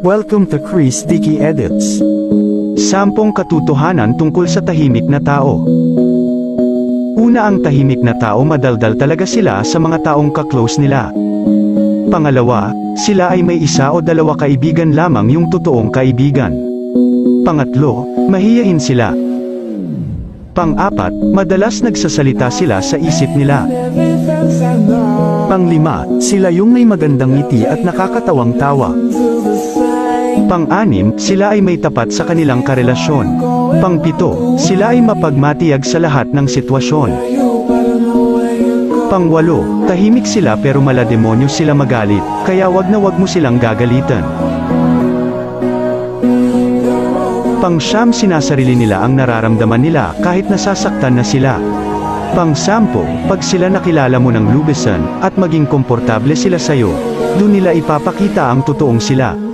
Welcome to Chris Dickey Edits. 10 katotohanan tungkol sa tahimik na tao. Una, ang tahimik na tao, madaldal talaga sila sa mga taong ka-close nila. Pangalawa, sila ay may 1 o 2 kaibigan lamang yung totoong kaibigan. Pangatlo, mahiyain sila. Pang-4, madalas nagsasalita sila sa isip nila. Pang-5, sila yung may magandang ngiti at nakakatawang tawa. Pang-6, sila ay may tapat sa kanilang karelasyon. Pang-7, sila ay mapagmatiyag sa lahat ng sitwasyon. Pang-8, tahimik sila pero malademonyo sila magalit, kaya wag mo silang gagalitan. Pang-9, sinasarili nila ang nararamdaman nila kahit nasasaktan na sila. Pang-10, pag sila nakilala mo ng lubesan, at maging komportable sila sa'yo, dun nila ipapakita ang totoong sila.